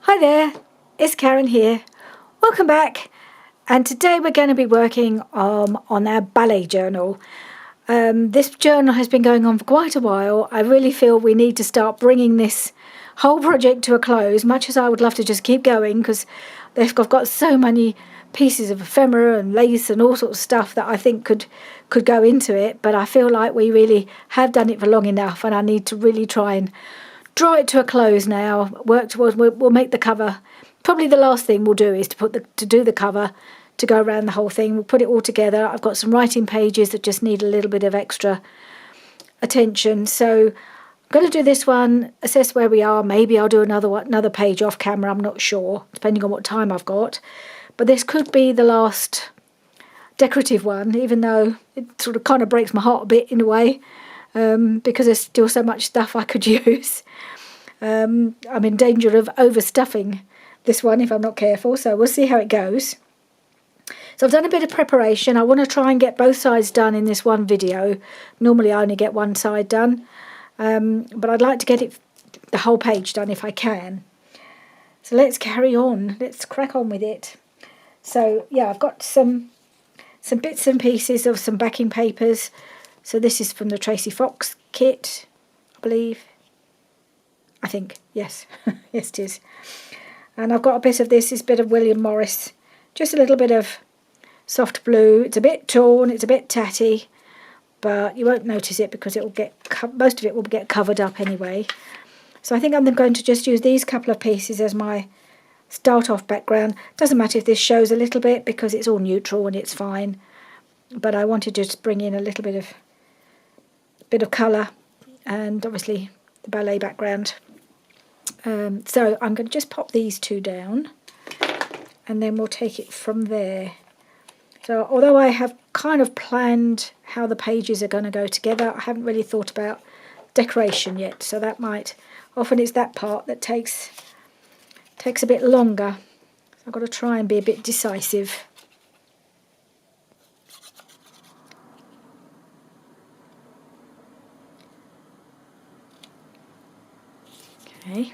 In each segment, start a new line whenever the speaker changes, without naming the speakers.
Hi there, it's Karen here. Welcome back. And today we're going to be working on our ballet journal. This journal has been going on for quite a while. I really feel we need to start bringing this whole project to a close, much as I would love to just keep going because I've got so many pieces of ephemera and lace and all sorts of stuff that I think could go into it. But I feel like we really have done it for long enough, and I need to really try and draw it to a close now. Work towards. We'll make the cover. Probably the last thing we'll do is to do the cover, to go around the whole thing. We'll put it all together. I've got some writing pages that just need a little bit of extra attention. So I'm going to do this one, assess where we are. Maybe I'll do another page off camera. I'm not sure, depending on what time I've got. But this could be the last decorative one, even though it sort of kind of breaks my heart a bit in a way, because there's still so much stuff I could use. I'm in danger of overstuffing this one if I'm not careful, so we'll see how it goes. So I've done a bit of preparation. I want to try and get both sides done in this one video. Normally I only get one side done, but I'd like to get the whole page done if I can. So let's carry on. Let's crack on with it. So yeah, I've got some bits and pieces of some backing papers. So this is from the Tracy Fox kit, I believe. I think, yes, yes it is. And I've got a bit of this bit of William Morris, just a little bit of soft blue. It's a bit torn, it's a bit tatty, but you won't notice it because it will most of it will get covered up anyway. So I think I'm going to just use these couple of pieces as my start off background. Doesn't matter if this shows a little bit because it's all neutral and it's fine, but I wanted to just bring in a little bit of colour and obviously the ballet background. So I'm going to just pop these two down and then we'll take it from there. So although I have kind of planned how the pages are going to go together, I haven't really thought about decoration yet, so that often it's that part that takes a bit longer. So I've got to try and be a bit decisive. Okay.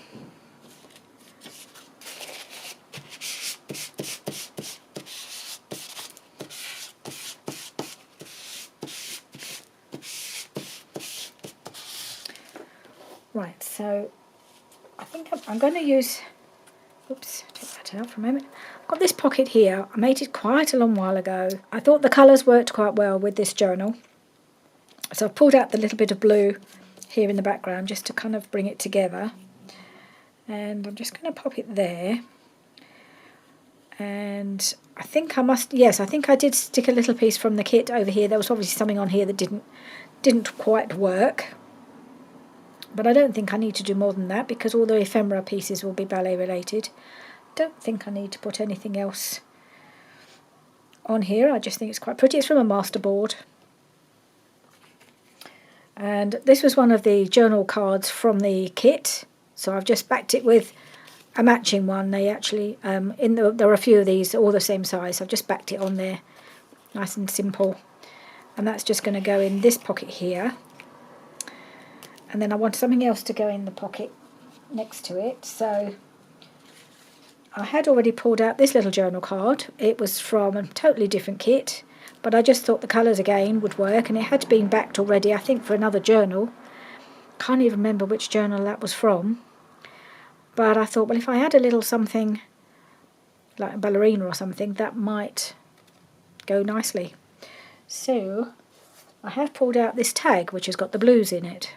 Right, so I think I'm going to use, oops, take that out for a moment. I've got this pocket here. I made it quite a long while ago. I thought the colours worked quite well with this journal. So I've pulled out the little bit of blue here in the background just to kind of bring it together. And I'm just going to pop it there. And I think I think I did stick a little piece from the kit over here. There was obviously something on here that didn't quite work. But I don't think I need to do more than that because all the ephemera pieces will be ballet related. Don't think I need to put anything else on here. I just think it's quite pretty. It's from a masterboard. And this was one of the journal cards from the kit. So I've just backed it with a matching one. They actually, there are a few of these, all the same size. So I've just backed it on there, nice and simple. And that's just going to go in this pocket here. And then I want something else to go in the pocket next to it. So I had already pulled out this little journal card. It was from a totally different kit, but I just thought the colours again would work, and it had been backed already, I think, for another journal. Can't even remember which journal that was from. But I thought, well, if I had a little something like a ballerina or something, that might go nicely. So I have pulled out this tag, which has got the blues in it.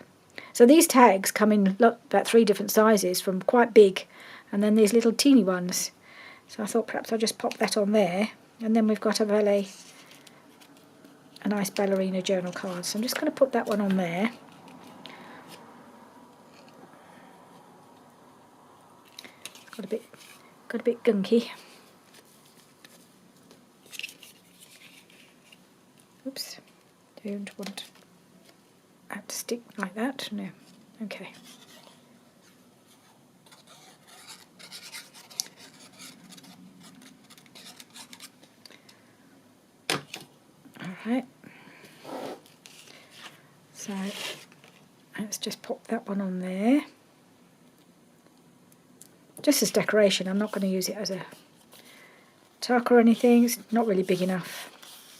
So these tags come in about 3 different sizes, from quite big and then these little teeny ones. So I thought perhaps I'll just pop that on there, and then we've got a nice ballerina journal card. So I'm just going to put that one on there. Got a bit gunky. Oops, don't want to stick like that. No, okay. All right. So let's just pop that one on there. just as decoration. I'm not going to use it as a tuck or anything. It's not really big enough,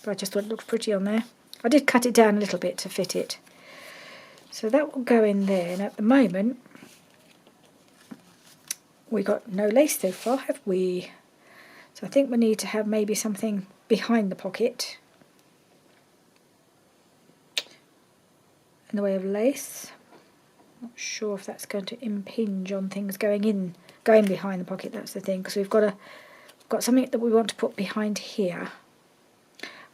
but I just thought it looked pretty on there. I did cut it down a little bit to fit it. So that will go in there. And at the moment, we got no lace so far, have we? So I think we need to have maybe something behind the pocket in the way of lace. Not sure if that's going to impinge on things going behind the pocket. That's the thing, because we've got something that we want to put behind here.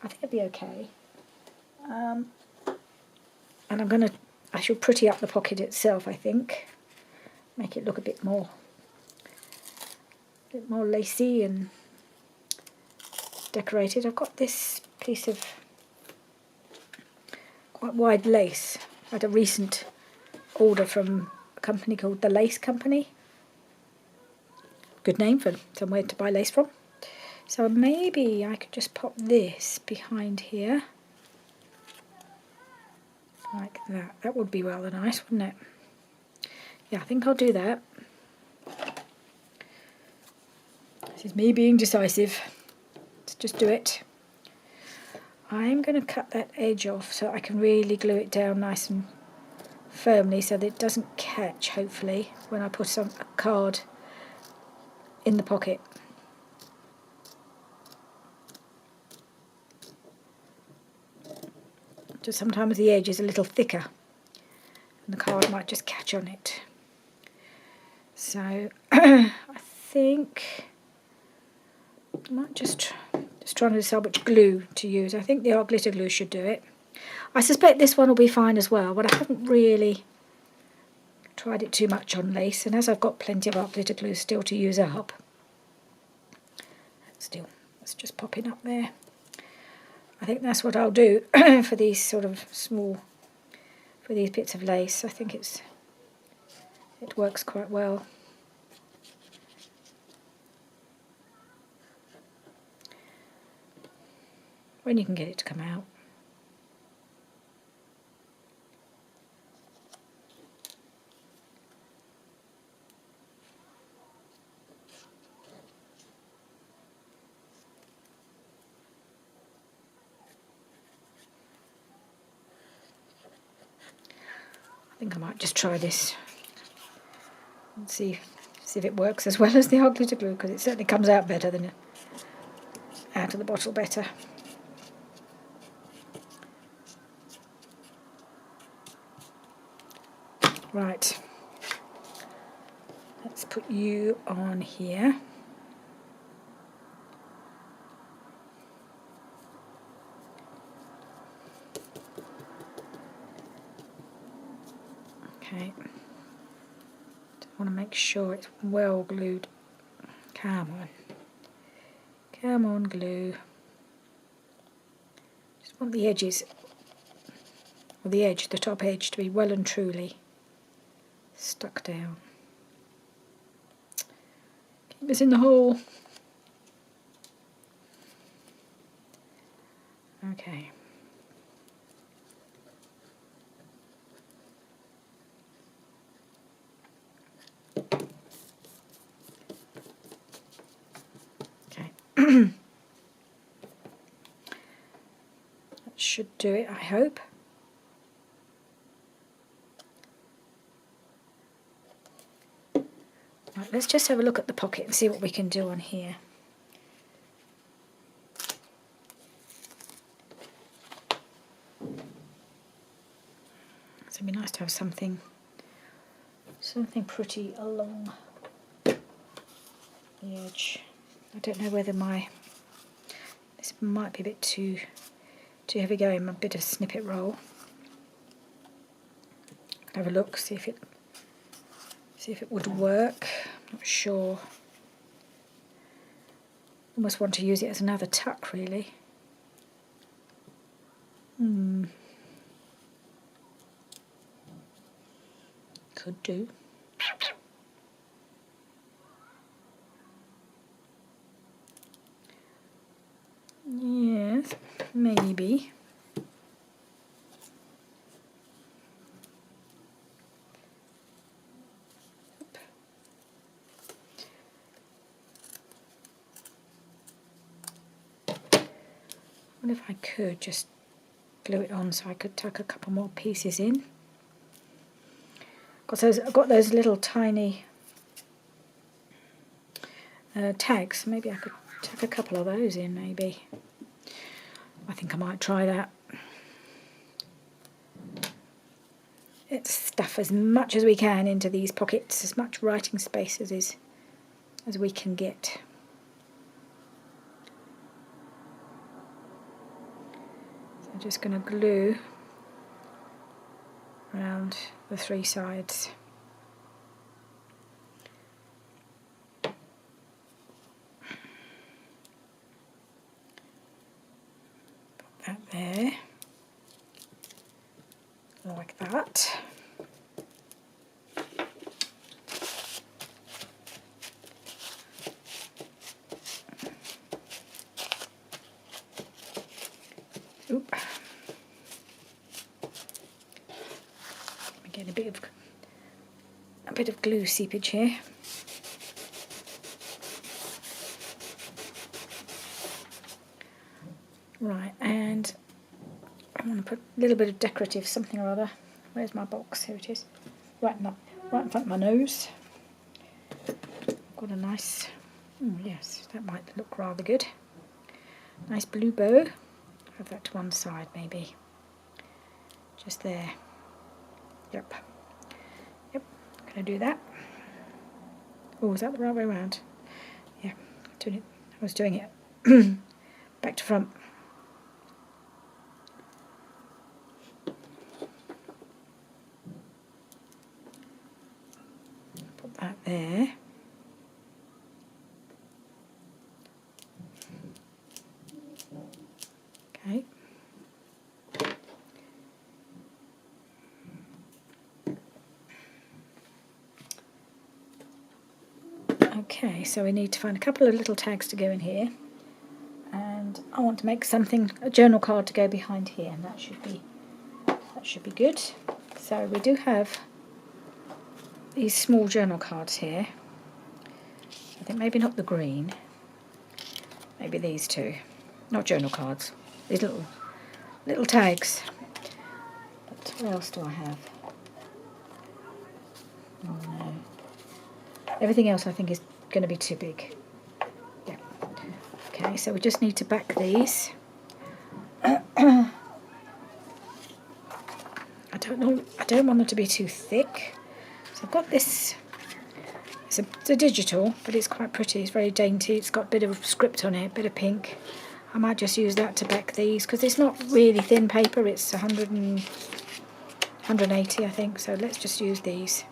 I think it'll be okay. And I should pretty up the pocket itself, I think. Make it look a bit more lacy and decorated. I've got this piece of quite wide lace. I had a recent order from a company called the Lace Company. Good name for somewhere to buy lace from. So maybe I could just pop this behind here. Like that. That would be rather nice, wouldn't it? Yeah, I think I'll do that. This is me being decisive. Let's just do it. I'm going to cut that edge off so I can really glue it down nice and firmly so that it doesn't catch, hopefully, when I put a card in the pocket. Just sometimes the edge is a little thicker and the card might just catch on it. So I think I might just trying to decide which glue to use. I think the art glitter glue should do it. I suspect this one will be fine as well, but I haven't really tried it too much on lace, and as I've got plenty of art glitter glue still to use up, it's just popping up there. I think that's what I'll do for these sort of for these bits of lace. I think it works quite well. When you can get it to come out. I think I might just try this and see if it works as well as the art glitter glue, because it certainly comes out better than out of the bottle better. Right, let's put you on here. Okay, I want to make sure it's well glued. Come on glue. Just want the edges, or the top edge to be well and truly stuck down. Keep this in the hole. Okay. That should do it, I hope. Right, let's just have a look at the pocket and see what we can do on here. So it'd be nice to have something pretty along the edge. I don't know whether this might be a bit too heavy going, a bit of snippet roll. Have a look, see if it would work. I'm not sure. Almost want to use it as another tuck, really. Could do. Yes, maybe. wonder if I could just glue it on so I could tuck a couple more pieces in. I've got those little tiny tags. Maybe I could tuck a couple of those in, maybe. I think I might try that. Let's stuff as much as we can into these pockets, as much writing space as we can get. So I'm just going to glue around the 3 sides. Put that there, like that. Oop. Get a bit of glue seepage here. Right, and I want to put a little bit of decorative something or other. Where's my box? Here it is. Right in front of my nose. Got a nice, yes, that might look rather good. Nice blue bow. Have that to one side maybe. Just there. Yep, gonna do that. Oh, is that the right way around? Yeah, I was doing it back to front. Put that there. Okay. Okay, so we need to find a couple of little tags to go in here, and I want to make a journal card to go behind here, and that should be good. So we do have these small journal cards here. I think maybe not the green, maybe these two, not journal cards, these little tags. But what else do I have? Oh no. Everything else I think is going to be too big. Yeah. Okay, so we just need to back these. I don't know. I don't want them to be too thick. So I've got this. It's a digital, but it's quite pretty. It's very dainty. It's got a bit of script on it, a bit of pink. I might just use that to back these because it's not really thin paper. It's 180, I think. So let's just use these.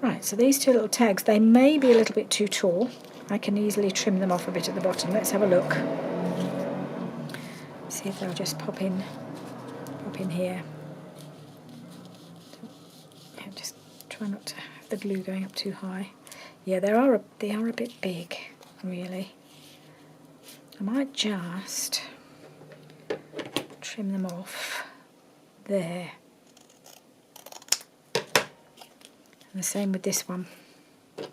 Right, so these two little tags, they may be a little bit too tall. I can easily trim them off a bit at the bottom. Let's have a look. See if they'll just pop in here. Yeah, just try not to have the glue going up too high. Yeah, they are a bit big, really. I might just trim them off there. And the same with this one. And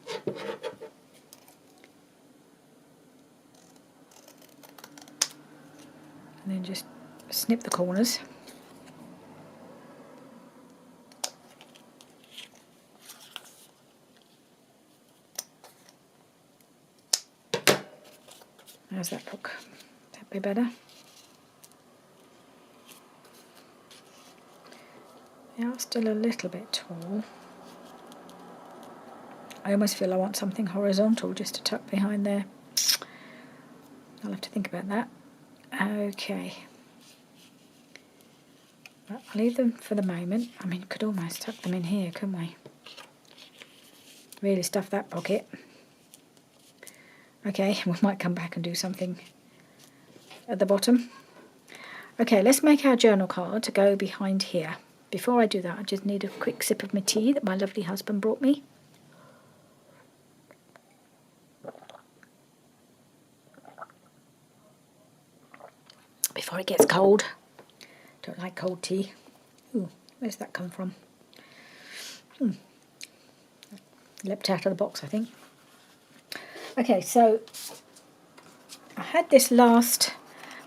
then just snip the corners. How's that look? That'd be better. They are still a little bit tall. I almost feel I want something horizontal just to tuck behind there. I'll have to think about that. Okay. But I'll leave them for the moment. I mean, could almost tuck them in here, couldn't we? Really stuff that pocket. Okay, we might come back and do something at the bottom. Okay, let's make our journal card to go behind here. Before I do that, I just need a quick sip of my tea that my lovely husband brought me. Before it gets cold. Don't like cold tea. Ooh, where's that come from? Leapt out of the box, I think. Okay, so I had this last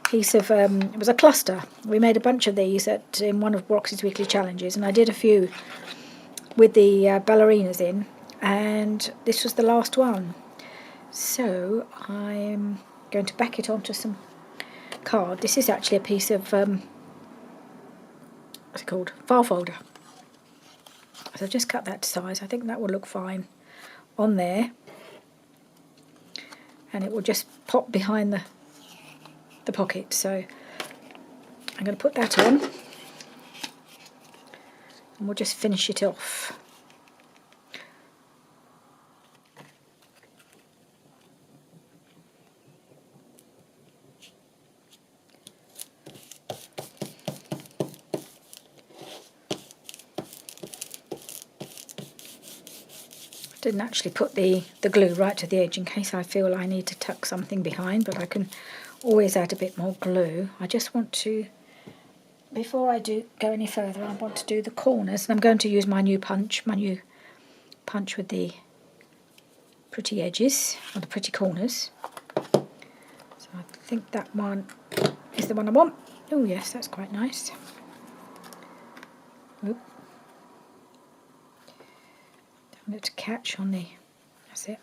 piece of, it was a cluster. We made a bunch of these in one of Roxy's weekly challenges, and I did a few with the ballerinas in, and this was the last one. So I'm going to back it onto some card. This is actually a piece of, what's it called? File folder. So I've just cut that to size. I think that will look fine on there. And it will just pop behind the pocket. So I'm going to put that on. And we'll just finish it off. Didn't actually put the glue right to the edge in case I feel I need to tuck something behind, but I can always add a bit more glue. I just want to, before I go any further, I want to do the corners, and I'm going to use my new punch with the pretty edges, or the pretty corners. So I think that one is the one I want. Oh yes, that's quite nice. Oop. Don't want it to catch on the, that's it.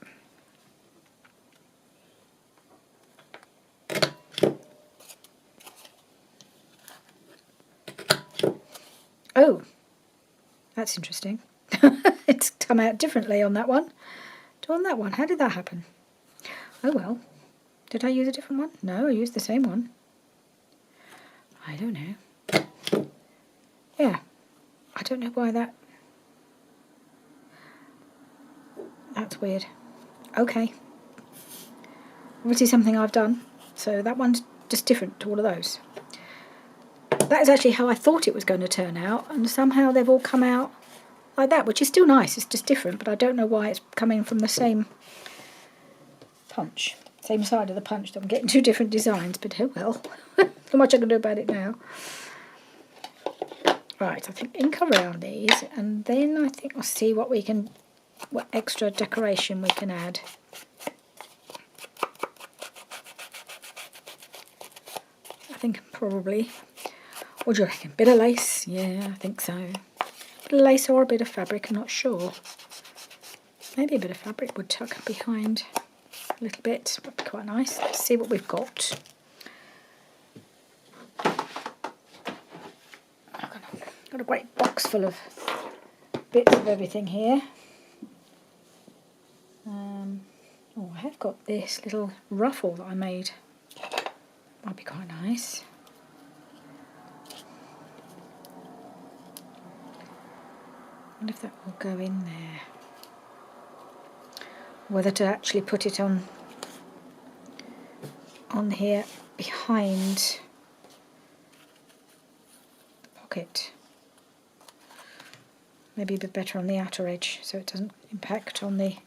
Oh, that's interesting. It's come out differently on that one to on that one. How did that happen? Oh well. Did I use a different one? No, I used the same one. I don't know. Yeah. I don't know why that's weird. Okay. Obviously something I've done. So that one's just different to all of those. That is actually how I thought it was going to turn out, and somehow they've all come out like that, which is still nice. It's just different, but I don't know why it's coming from the same punch, same side of the punch. I'm getting two different designs, but oh well. Not much I can do about it now. Right, I think ink around these, and then I think we'll see what extra decoration we can add. I think probably. What do you reckon? Bit of lace? Yeah, I think so. Bit of lace or a bit of fabric, I'm not sure. Maybe a bit of fabric would tuck behind a little bit. Would be quite nice. Let's see what we've got. Got a great box full of bits of everything here. Oh, I have got this little ruffle that I made. Might be quite nice. I wonder if that will go in there. Whether to actually put it on here behind the pocket. Maybe a bit better on the outer edge so it doesn't impact on the...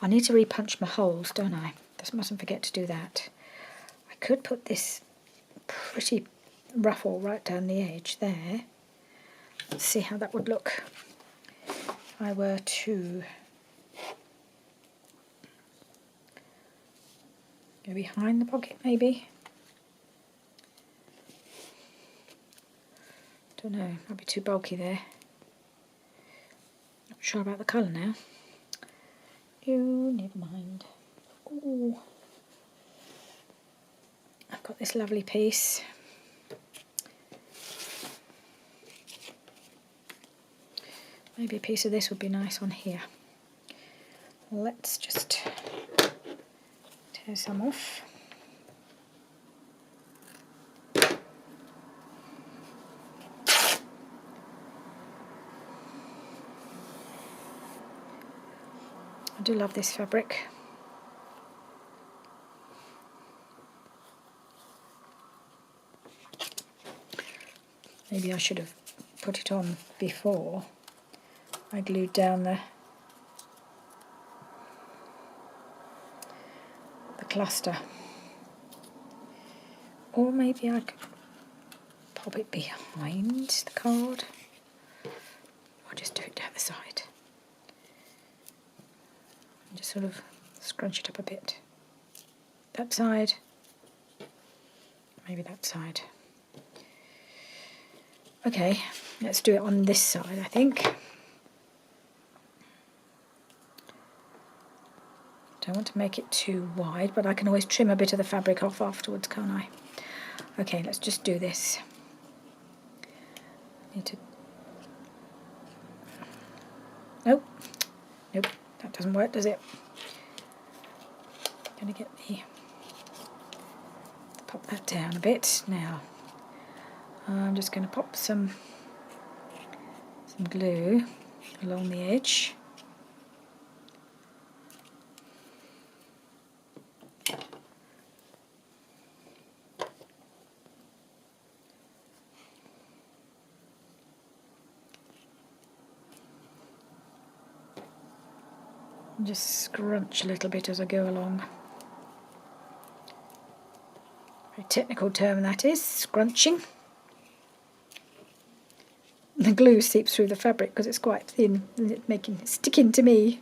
I need to repunch my holes, don't I? Just mustn't forget to do that. I could put this pretty ruffle right down the edge there. Let's see how that would look if I were to go behind the pocket, maybe. Don't know, might be too bulky there. Not sure about the colour now. Oh, never mind. Oh, I've got this lovely piece. Maybe a piece of this would be nice on here. Let's just tear some off. I do love this fabric. Maybe I should have put it on before I glued down the cluster. Or maybe I could pop it behind the card. I'll just do it down the side. And just sort of scrunch it up a bit. That side. Maybe that side. Okay, let's do it on this side, I think. Don't want to make it too wide, but I can always trim a bit of the fabric off afterwards, can't I? Okay, let's just do this. Need to... Nope, that doesn't work, does it? Gonna get the... Pop that down a bit now. I'm just going to pop some glue along the edge. And just scrunch a little bit as I go along. Very technical term that is, scrunching. The glue seeps through the fabric because it's quite thin and it's sticking to me.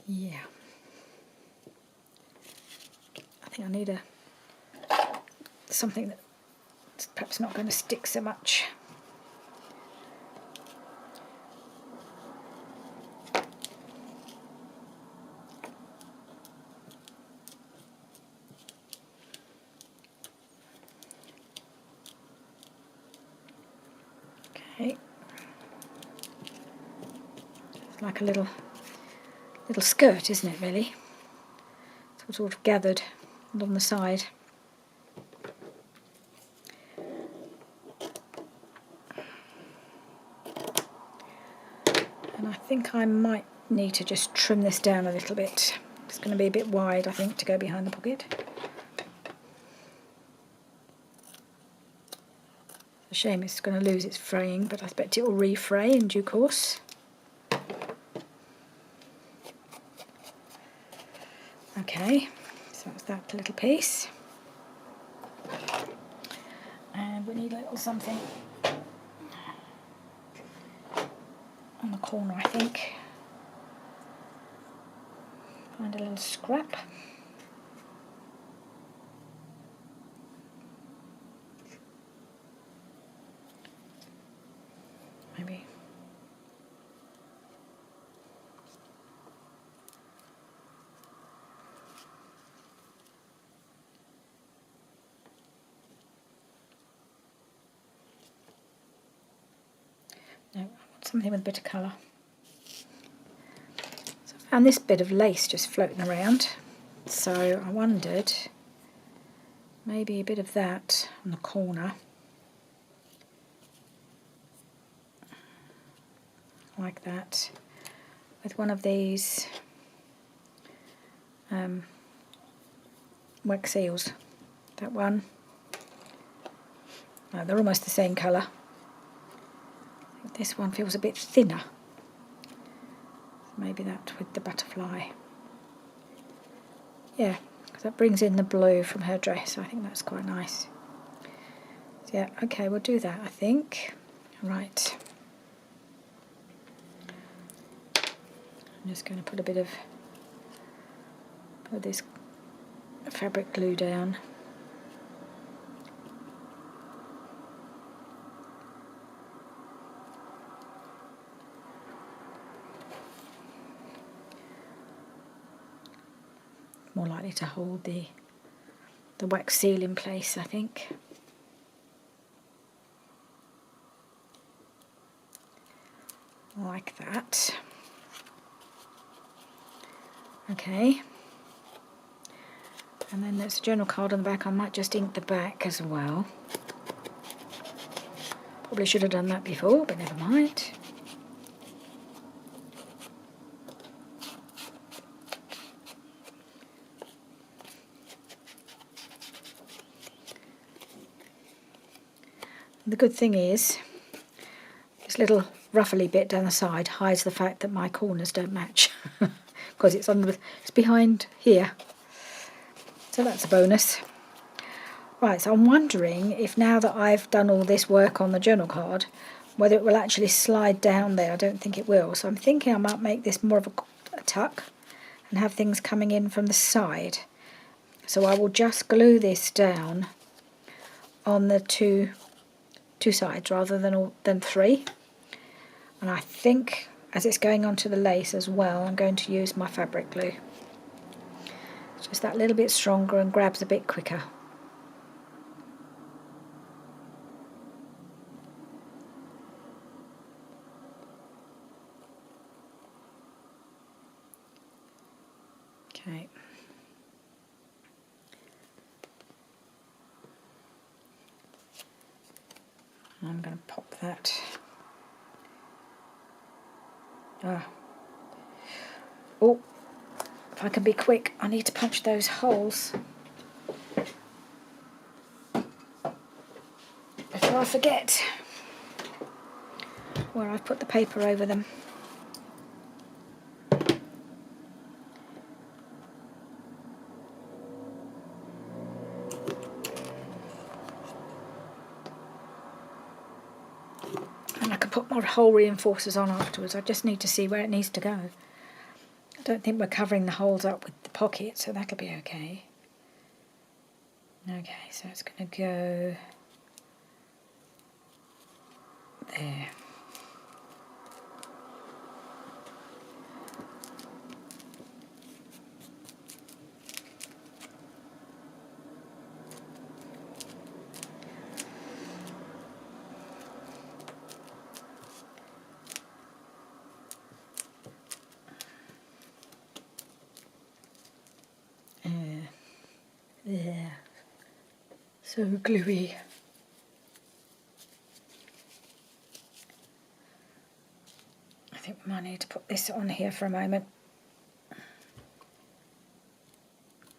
Yeah, I think I need something that's perhaps not going to stick so much. Okay, it's like a little skirt, isn't it, really? It's sort of gathered along the side. And I think I might need to just trim this down a little bit. It's going to be a bit wide, I think, to go behind the pocket. It's a shame it's going to lose its fraying, but I expect it will refray in due course. Okay, so that's that little piece. And we need a little something on the corner, I think. Find a little scrap. Maybe. No, I want something with a bit of colour. So I found this bit of lace just floating around, so I wondered maybe a bit of that on the corner, like that, with one of these wax seals. That one. No, they're almost the same colour. This one feels a bit thinner. Maybe that with the butterfly. Yeah, because that brings in the blue from her dress. I think that's quite nice. So yeah, okay, we'll do that, I think. Right. I'm just going to put a bit of this fabric glue down. More likely to hold the wax seal in place, I think. Like that. Okay. And then there's a journal card on the back. I might just ink the back as well. Probably should have done that before, but never mind. The good thing is, this little ruffly bit down the side hides the fact that my corners don't match because it's behind here. So that's a bonus. Right, so I'm wondering if now that I've done all this work on the journal card, whether it will actually slide down there. I don't think it will. So I'm thinking I might make this more of a tuck and have things coming in from the side. So I will just glue this down on the two sides rather than three. And I think as it's going onto the lace as well, I'm going to use my fabric glue. It's just that little bit stronger and grabs a bit quicker. Okay. I'm going to pop that. Oh, if I can be quick, I need to punch those holes before I forget where I've put the paper over them. And I can put more hole reinforcers on afterwards. I just need to see where it needs to go. I don't think we're covering the holes up with the pocket, so that'll be okay. Okay, so it's going to go there. Yeah, so gluey. I think we might need to put this on here for a moment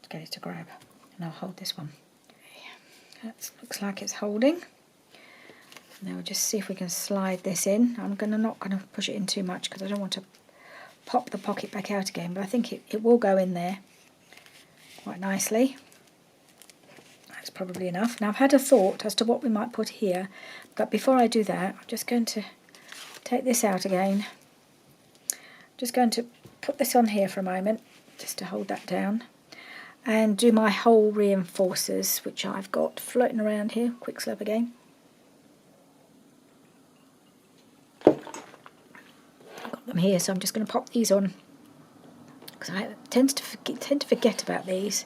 to get it to grab, and I'll hold this one. Okay. That looks like it's holding. Now we'll just see if we can slide this in. I'm not going to push it in too much because I don't want to pop the pocket back out again, but I think it will go in there quite nicely. That's probably enough. Now I've had a thought as to what we might put here, but before I do that, I'm just going to take this out again. Just going to put this on here for a moment, just to hold that down, and do my hole reinforcers, which I've got floating around here. Quick slab again. I've got them here, so I'm just going to pop these on, because I tend to forget about these.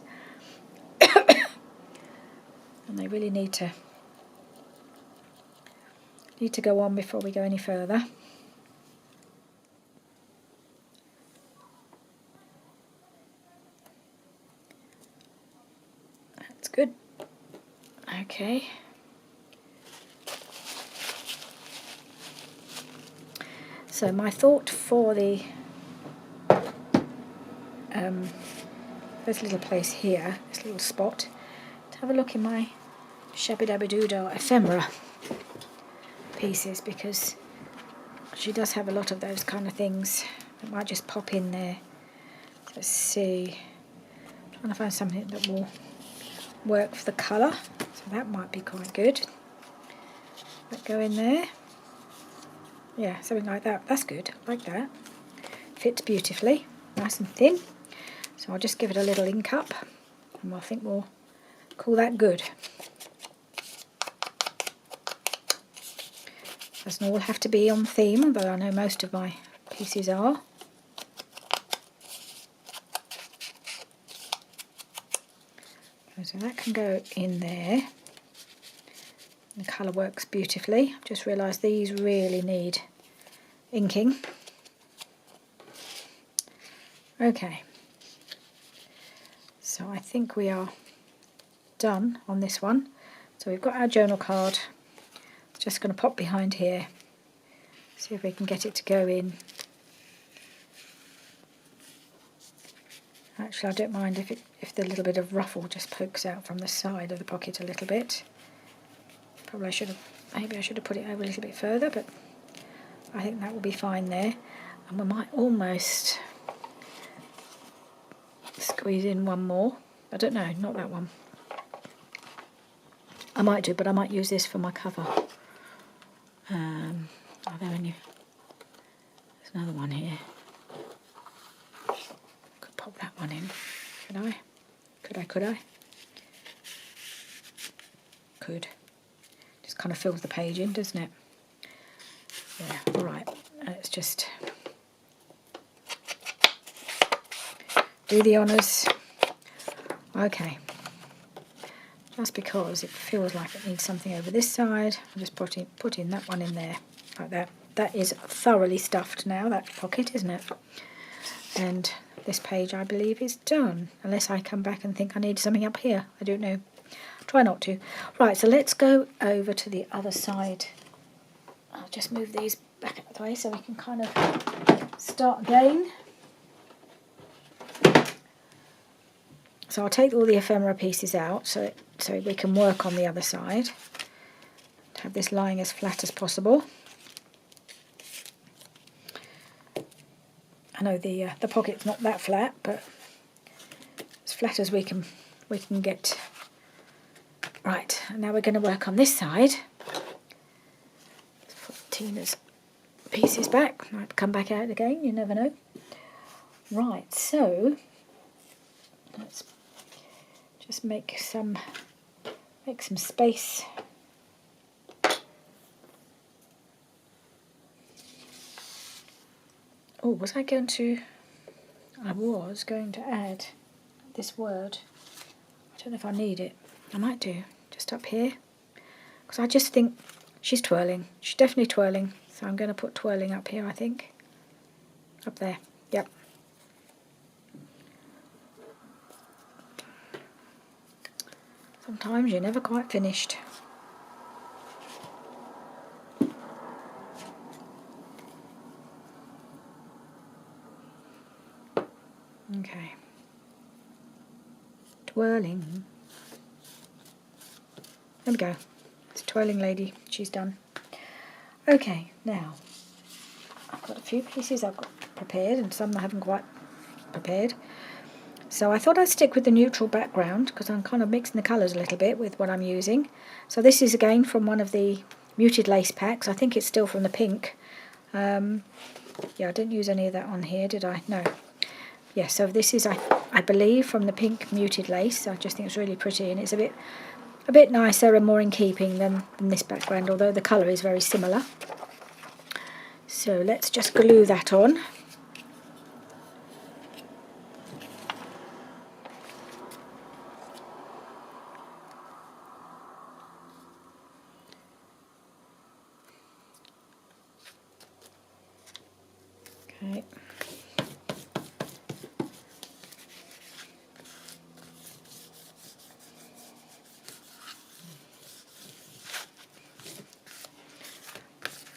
And they really need to go on before we go any further. That's good. Okay. So my thought for the this little place here, this little spot, to have a look in my Shabby Dabby Doodah ephemera pieces, because she does have a lot of those kind of things that might just pop in there. Let's see. I'm trying to find something that will work for the colour, so that might be quite good. That go in there. Yeah, something like that. That's good. I like that. Fits beautifully, nice and thin. So I'll just give it a little ink up, and I think we'll call that good. Doesn't all have to be on theme, but I know most of my pieces are. So that can go in there. The colour works beautifully. I've just realised these really need inking. Okay, So I think we are done on this one. So we've got our journal card. Just going to pop behind here, see if we can get it to go in. Actually, I don't mind if the little bit of ruffle just pokes out from the side of the pocket a little bit. Probably maybe I should have put it over a little bit further, but I think that will be fine there. And we might almost squeeze in one more. I don't know, not that one. I might do, but I might use this for my cover. Are there any? There's another one here. Could pop that one in. Could I? Could I? Could. Just kind of fills the page in, doesn't it? Yeah, alright. Let's just do the honours. Okay. Just because it feels like it needs something over this side, I'll just put in that one in there, like that. That is thoroughly stuffed now, that pocket, isn't it? And this page, I believe, is done, unless I come back and think I need something up here. I don't know. Try not to. Right, so let's go over to the other side. I'll just move these back out of the way so we can kind of start again. So I'll take all the ephemera pieces out so we can work on the other side. Have this lying as flat as possible. I know the pocket's not that flat, but as flat as we can get. Right, and now we're going to work on this side. Let's put Tina's pieces back. Might come back out again, you never know. Right, so let's just make some space. Oh, was going to add this word. I don't know if I need it. I might do, just up here. Because I just think she's twirling. She's definitely twirling. So I'm going to put twirling up here, I think. Up there. Yep. Sometimes you're never quite finished. Okay. Twirling. There we go. It's a twirling lady. She's done. Okay, now I've got a few pieces I've got prepared and some I haven't quite prepared. So I thought I'd stick with the neutral background because I'm kind of mixing the colours a little bit with what I'm using. So this is again from one of the muted lace packs. I think it's still from the pink. Yeah, I didn't use any of that on here, did I? No. Yeah, so this is, I believe, from the pink muted lace. I just think it's really pretty and it's a bit nicer and more in keeping than this background, although the colour is very similar. So let's just glue that on. Okay.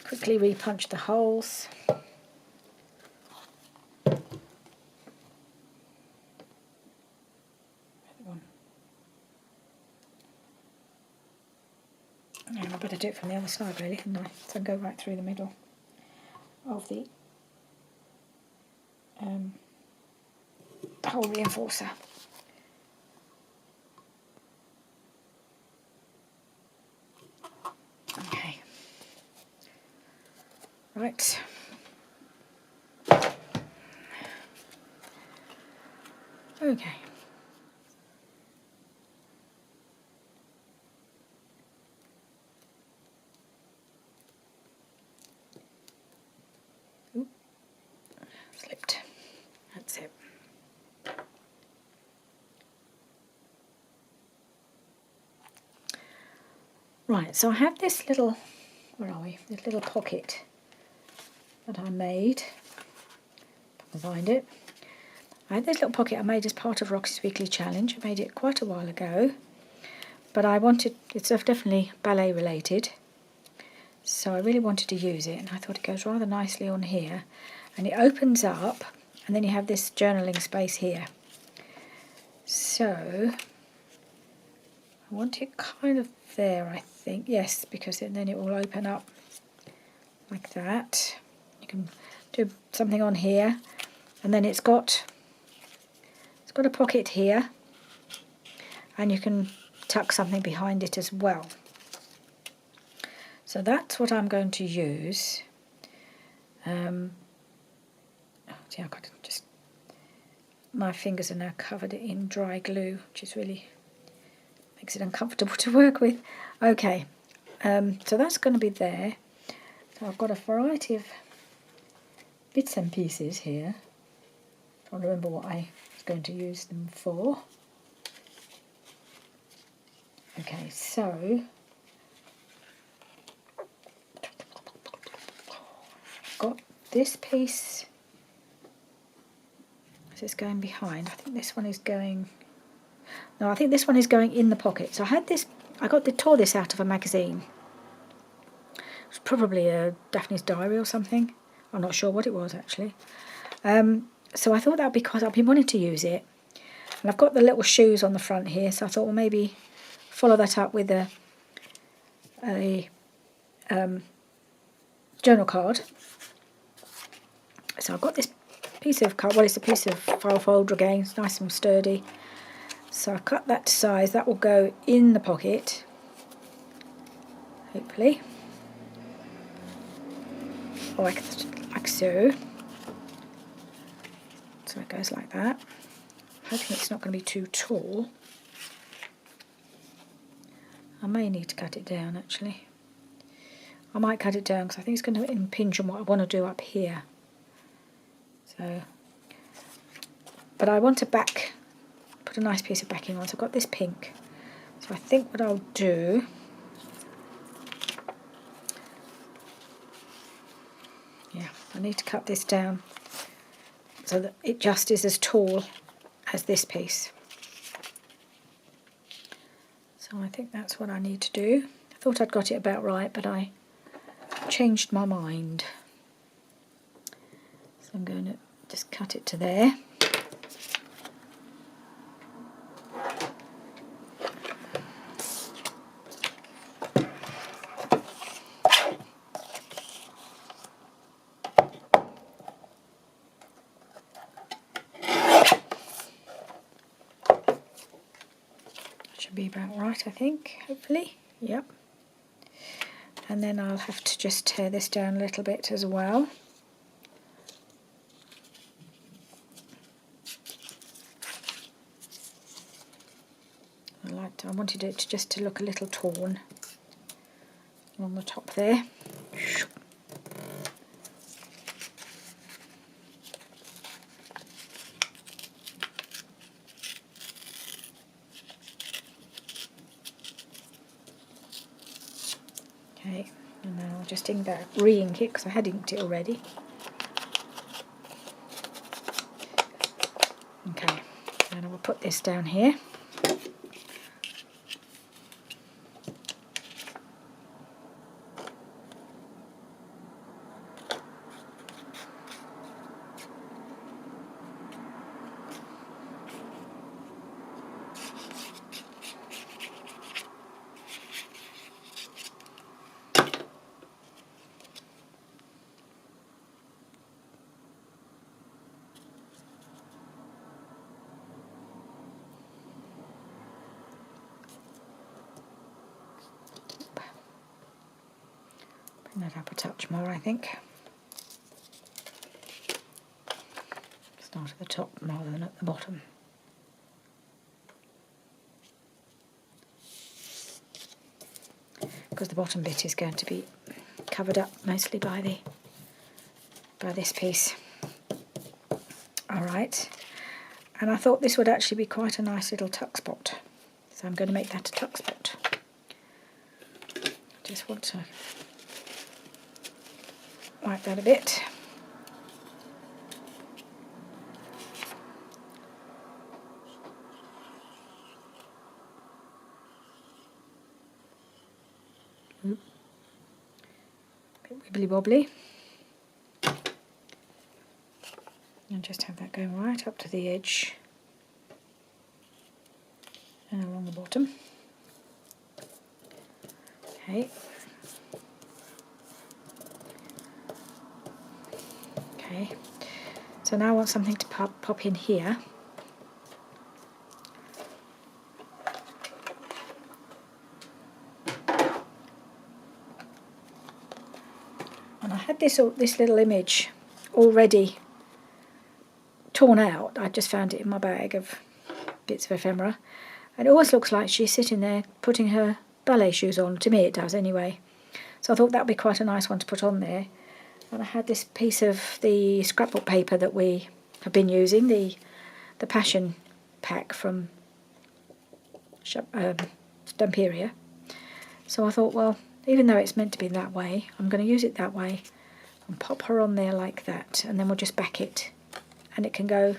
Quickly repunch the holes. Yeah, I better do it from the other side really, hadn't I? So go right through the middle of the hole reinforcer. Okay. Right. Okay. Oop. Slipped. That's it. Right, so I have this little, where are we? This little pocket that I made. Find it. I had this little pocket I made as part of Roxy's Weekly Challenge. I made it quite a while ago, but I wanted, it's definitely ballet related, so I really wanted to use it, and I thought it goes rather nicely on here, and it opens up, and then you have this journaling space here. So I want it kind of there, I think. Yes, because then it will open up like that. You can do something on here, and then it's got a pocket here, and you can tuck something behind it as well. So that's what I'm going to use. See, I've got to just, my fingers are now covered in dry glue, which is really makes it uncomfortable to work with. Okay, so that's going to be there. So I've got a variety of bits and pieces here. I'm trying to remember what I was going to use them for. Okay, so I've got this piece. Is this going behind? I think this one is going. No, I think this one is going in the pocket. So I had this. Tore this out of a magazine. It was probably a Daphne's Diary or something. I'm not sure what it was actually. So I thought that would be because I've been wanting to use it, and I've got the little shoes on the front here. So I thought, well, maybe follow that up with a journal card. So I've got this piece of card. Well, it's a piece of file folder again. It's nice and sturdy. So I've cut that to size. That will go in the pocket, hopefully, like so. So it goes like that. I'm hoping it's not going to be too tall. I may need to cut it down actually. I might cut it down because I think it's going to impinge on what I want to do up here. So, but I want to put a nice piece of backing on. So I've got this pink. So I think what I'll do, yeah, I need to cut this down so that it just is as tall as this piece. So I think that's what I need to do. I thought I'd got it about right, but I changed my mind. So I'm going to just cut it to there. Should be about right, I think, hopefully. Yep. And then I'll have to just tear this down a little bit as well. I wanted it just to look a little torn on the top there. Okay, and then I'll just re-ink it because I had inked it already. Okay, and I will put this down here. Bring that up a touch more, I think. Start at the top rather than at the bottom. Because the bottom bit is going to be covered up mostly by this piece. Alright, and I thought this would actually be quite a nice little tuck spot, so I'm going to make that a tuck spot. Just want to wipe that a bit. Bit wibbly wobbly. And just have that going right up to the edge and along the bottom. Okay. Okay. So now I want something to pop in here. And I had this little image already torn out. I just found it in my bag of bits of ephemera. And it almost looks like she's sitting there putting her ballet shoes on. To me it does anyway. So I thought that would be quite a nice one to put on there. And I had this piece of the scrapbook paper that we have been using, the Passion pack from Stamperia. So I thought, well, even though it's meant to be that way, I'm going to use it that way and pop her on there like that, and then we'll just back it and it can go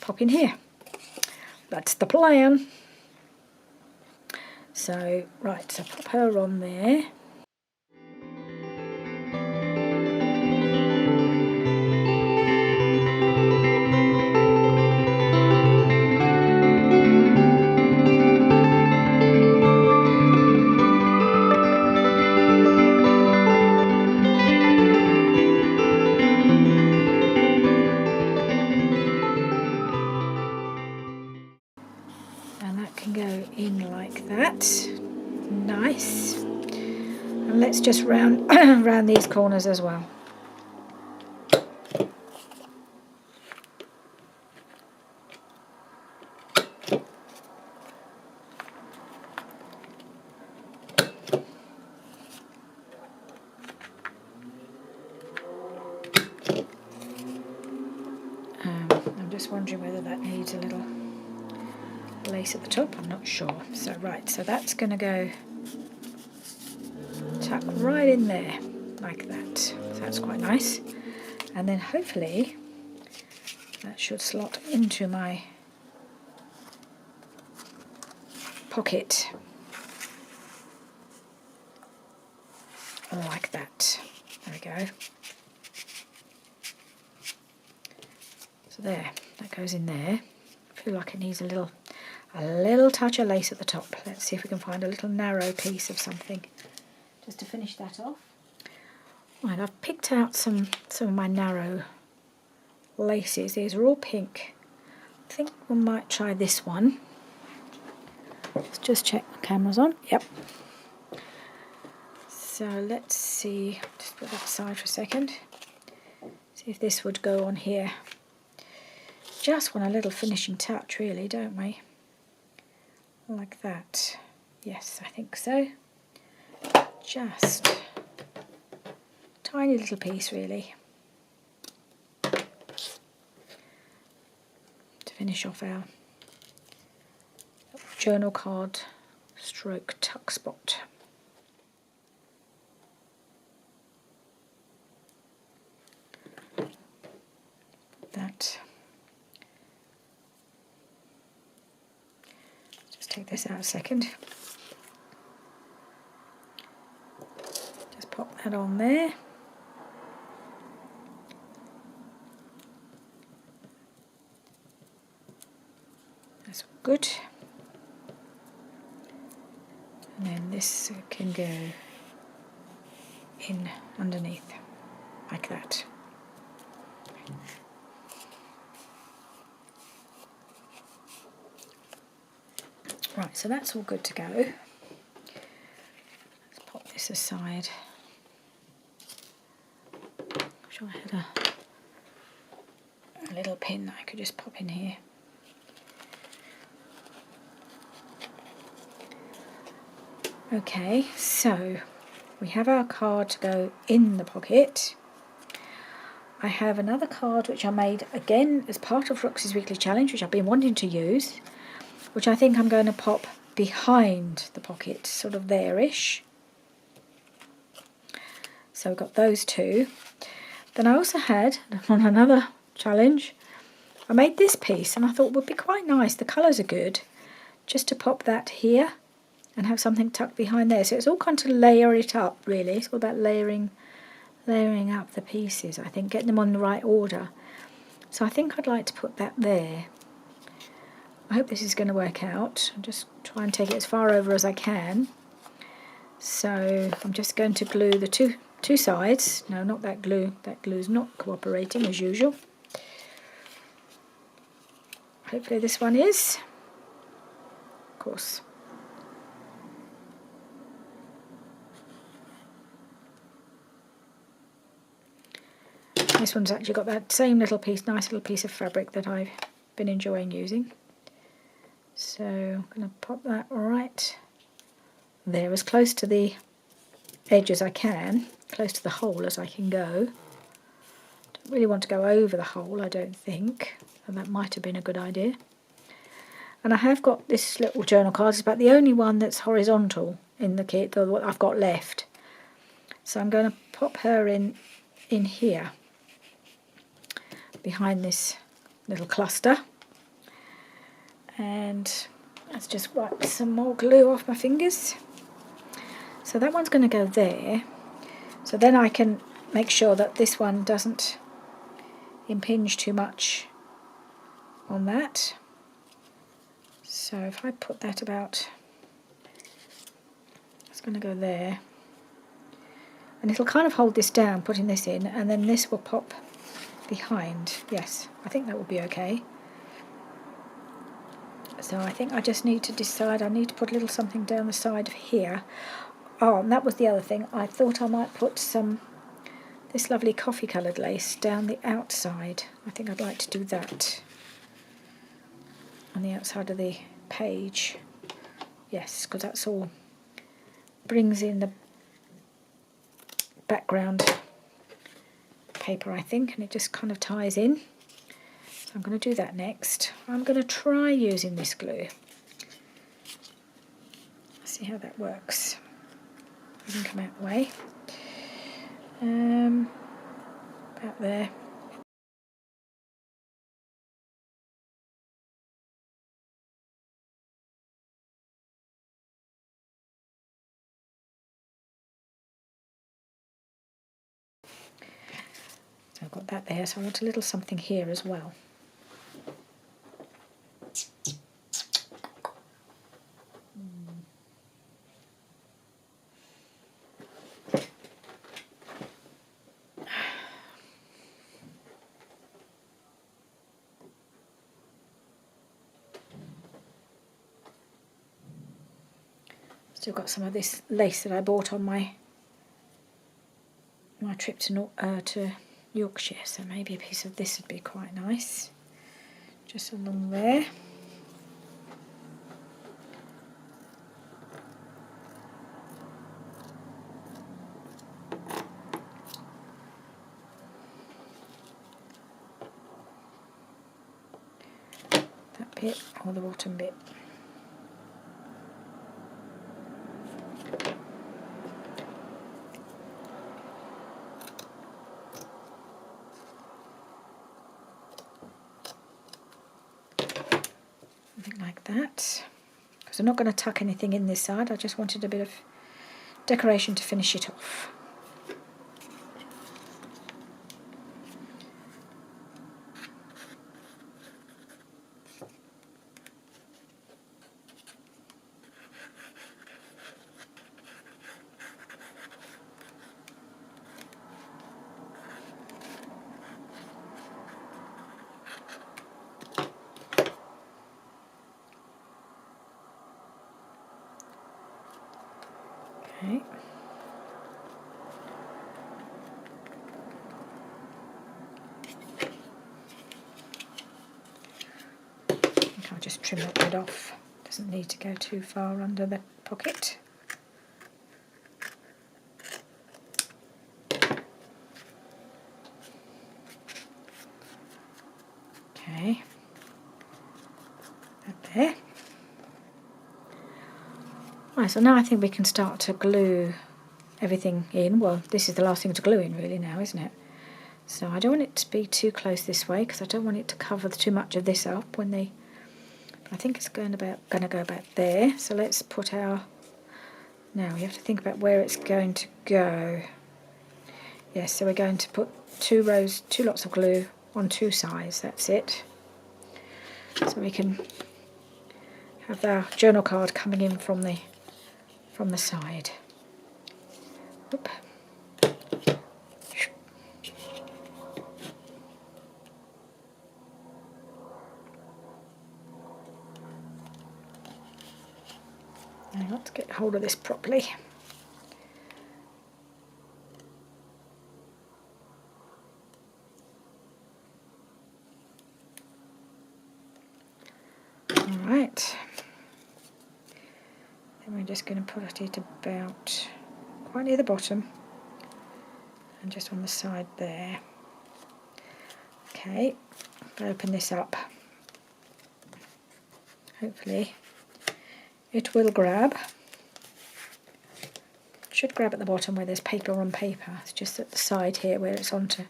pop in here. That's the plan. So, right, so pop her on there. Nice. And let's just round round these corners as well. I'm just wondering whether that needs a little lace at the top. I'm not sure. So right, so that's going to go tuck right in there like that. So that's quite nice. And then hopefully that should slot into my pocket like that. There we go. So there, that goes in there. I feel like it needs a little touch of lace at the top. Let's see if we can find a little narrow piece of something just to finish that off. Right, I've picked out some of my narrow laces. These are all pink. I think we might try this one. Let's just check the camera's on. Yep. So let's see, just put that aside for a second. See if this would go on here. Just want a little finishing touch really, don't we? Like that. Yes, I think so. Just a tiny little piece really. To finish off our journal card stroke tuck spot. That. Just take this out a second. Just pop that on there. That's good. And then this can go in underneath like that. Right, so that's all good to go. Let's pop this aside. I'm sure I had a little pin that I could just pop in here. Okay, so we have our card to go in the pocket. I have another card which I made again as part of Roxy's Weekly Challenge, which I've been wanting to use, which I think I'm going to pop behind the pocket, sort of there-ish. So we've got those two. Then I also had, on another challenge, I made this piece and I thought it would be quite nice, the colours are good, just to pop that here and have something tucked behind there. So it's all kind of layer it up, really. It's all about layering up the pieces, I think, getting them on the right order. So I think I'd like to put that there. I hope this is going to work out. I'll just try and take it as far over as I can. So I'm just going to glue the two sides. No, not that glue. That glue's not cooperating as usual. Hopefully this one is. Of course. This one's actually got that same nice little piece of fabric that I've been enjoying using. So I'm going to pop that right there, as close to the edge as I can, close to the hole as I can go. Don't really want to go over the hole, I don't think, and that might have been a good idea. And I have got this little journal card. It's about the only one that's horizontal in the kit, or what I've got left. So I'm going to pop her in here, behind this little cluster. And let's just wipe some more glue off my fingers. So that one's going to go there. So then I can make sure that this one doesn't impinge too much on that. So if I put that about, it's going to go there. And it'll kind of hold this down, putting this in, and then this will pop behind. Yes, I think that will be okay. So I think I just need to decide, I need to put a little something down the side of here. Oh, and that was the other thing. I thought I might put this lovely coffee coloured lace down the outside. I think I'd like to do that on the outside of the page. Yes, because that's all brings in the background paper, I think, and it just kind of ties in. So I'm going to do that next. I'm going to try using this glue. See how that works. It can come out the way. About there. So I've got that there, so I want a little something here as well. Still got some of this lace that I bought on my trip to Yorkshire, so maybe a piece of this would be quite nice. Just along there. That bit, or the bottom bit. Something like that. Because I'm not going to tuck anything in this side, I just wanted a bit of decoration to finish it off. Okay. I'll just trim that bit off. Doesn't need to go too far under the pocket. Okay. That there. Right, so now I think we can start to glue everything in. Well, this is the last thing to glue in really now, isn't it? So I don't want it to be too close this way because I don't want it to cover too much of this up when I think it's going to go about there. So let's put our Now we have to think about where it's going to go. Yes, so we're going to put two lots of glue on two sides, that's it. So we can have our journal card coming in from the side. Oop. Now let's get hold of this properly. Alright. Then we're just going to put it about quite near the bottom and just on the side there. Okay, if I open this up, hopefully it will grab. It should grab at the bottom where there's paper on paper. It's just at the side here where it's onto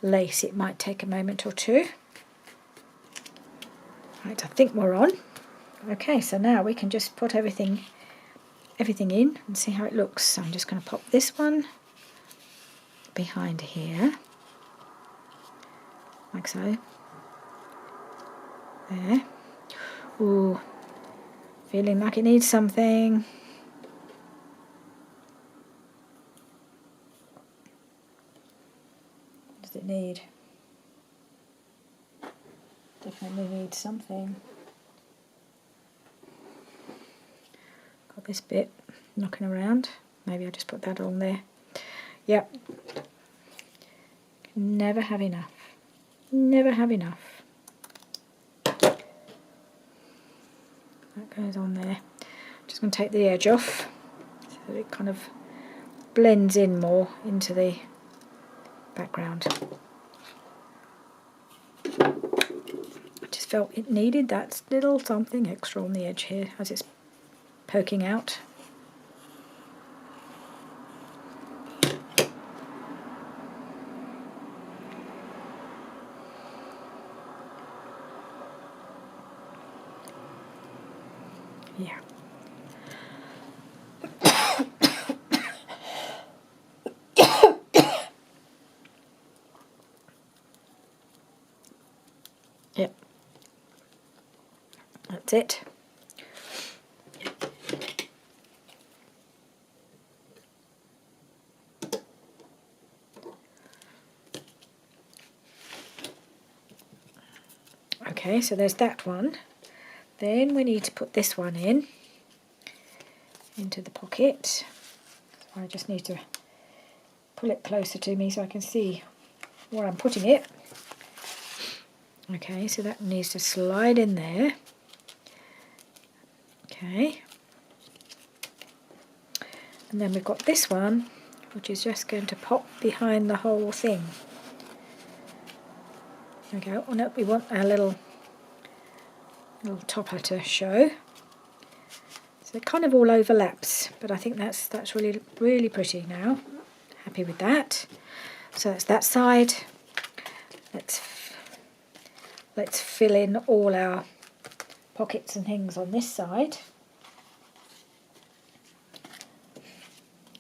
lace. It might take a moment or two. Right, I think we're on. Okay, so now we can just put everything in and see how it looks. So I'm just going to pop this one behind here, like so. There. Ooh, feeling like it needs something. What does it need? Definitely needs something. Got this bit knocking around. Maybe I'll just put that on there. Yep. Never have enough. Never have enough. That goes on there. Just going to take the edge off so that it kind of blends in more into the background. I just felt it needed that little something extra on the edge here as it's poking out. Yeah. Yep. That's it. Okay, so there's that one. Then we need to put this one into the pocket. So I just need to pull it closer to me so I can see where I'm putting it. Okay, so that needs to slide in there. Okay. And then we've got this one, which is just going to pop behind the whole thing. There we go. Oh no, we want our little topper to show. So it kind of all overlaps, but I think that's really, really pretty now. Happy with that. So that's that side. Let's fill in all our pockets and things on this side.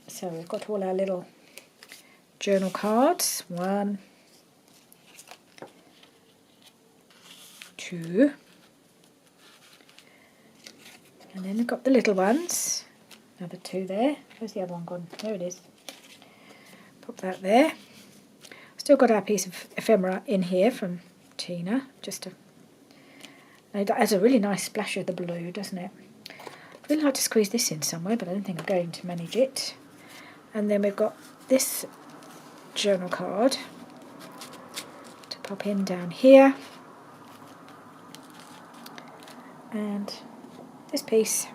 So we've got all our little journal cards. 1, 2. And then we've got the little ones. Another 2 there. Where's the other one gone? There it is. Pop that there. Still got our piece of ephemera in here from Tina. It has a really nice splash of the blue, doesn't it? I'd really like to squeeze this in somewhere, but I don't think I'm going to manage it. And then we've got this journal card to pop in down here. And this piece,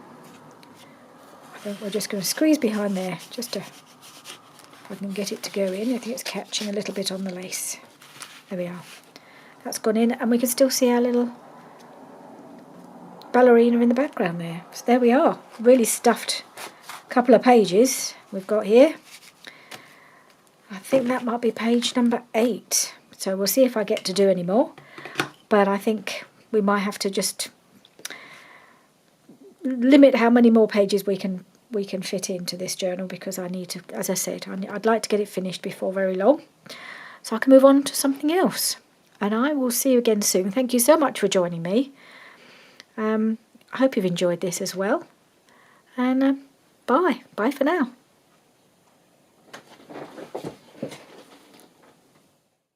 I think we're just going to squeeze behind there, just to, if I can get it to go in. I think it's catching a little bit on the lace. There we are. That's gone in, and we can still see our little ballerina in the background there. So there we are, really stuffed couple of pages we've got here. I think that might be page number 8. So we'll see if I get to do any more. But I think we might have to just limit how many more pages we can we can fit into this journal, because I need to, as I said, I'd like to get it finished before very long so I can move on to something else. And I will see you again soon. Thank you so much for joining me. I hope you've enjoyed this as well. And bye. Bye for now.